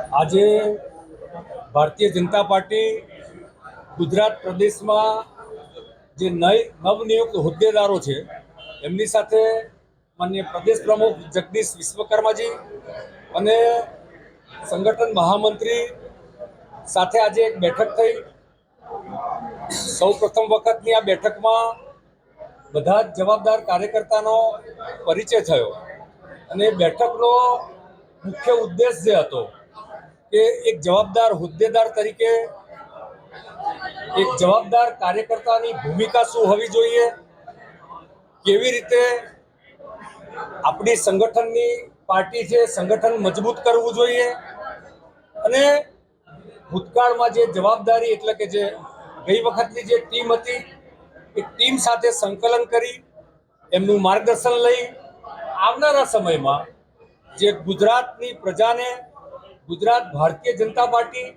આજે ભારતીય જનતા પાર્ટી ગુજરાત પ્રદેશમાં જે નવનિયુક્ત હોદ્દેદારો છે એમની સાથે માનનીય પ્રદેશ પ્રમુખ જગદીશ વિશ્વકર્માજી અને સંગઠન મહામંત્રી સાથે આજે એક બેઠક થઈ। સૌ પ્રથમ વખતની આ બેઠકમાં બધા જ જવાબદાર કાર્યકર્તાનો પરિચય થયો અને બેઠકનો મુખ્ય ઉદ્દેશ જે હતો કે એક જવાબદાર હોદ્દેદાર તરીકે એક જવાબદાર કાર્યકર્તાની ભૂમિકા શું હોવી જોઈએ, કેવી રીતે આપણી સંગઠનની પાર્ટી છે સંગઠન મજબૂત કરવું જોઈએ અને ભૂતકાળમાં જે જવાબદારી એટલે કે જે ગઈ વખતની જે ટીમ હતી એ ટીમ સાથે સંકલન કરી એમનું માર્ગદર્શન લઈ આવનારા સમયમાં જે ગુજરાતની પ્રજાને ગુજરાત ભારતીય જનતા પાર્ટી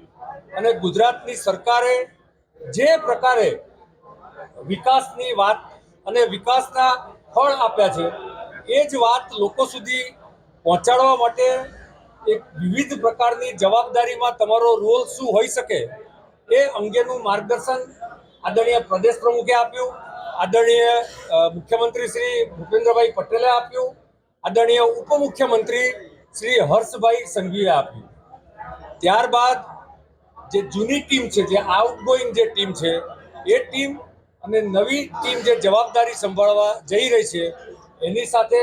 અને ગુજરાતની સરકારે જે પ્રકારે વિકાસની વાત અને વિકાસના ફળ આપ્યા છે એ જ વાત લોકો સુધી પહોંચાડવા માટે એક વિવિધ પ્રકારની જવાબદારીમાં તમારો રોલ શું હોઈ શકે એ અંગેનું માર્ગદર્શન આદરણીય પ્રદેશ પ્રમુખે આપ્યું, આદરણીય મુખ્યમંત્રી શ્રી ભૂપેન્દ્રભાઈ પટેલે આપ્યું, આદરણીય ઉપમુખ્યમંત્રી શ્રી હર્ષભાઈ સંઘવીએ આપ્યું। ત્યારબાદ જે જૂની ટીમ છે, જે આઉટગોઈંગ જે ટીમ છે એ ટીમ અને નવી ટીમ જે જવાબદારી સંભાળવા જઈ રહી છે એની સાથે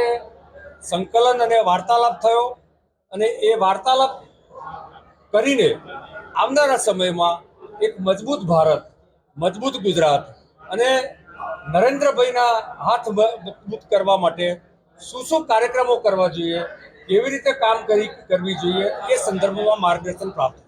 સંકલન અને વાર્તાલાપ થયો અને એ વાર્તાલાપ કરીને આવનારા સમયમાં એક મજબૂત ભારત, મજબૂત ગુજરાત અને નરેન્દ્રભાઈના હાથ મજબૂત કરવા માટે શું શું કાર્યક્રમો કરવા જોઈએ, કેવી રીતે કામ કરવી જોઈએ એ સંદર્ભમાં માર્ગદર્શન પ્રાપ્ત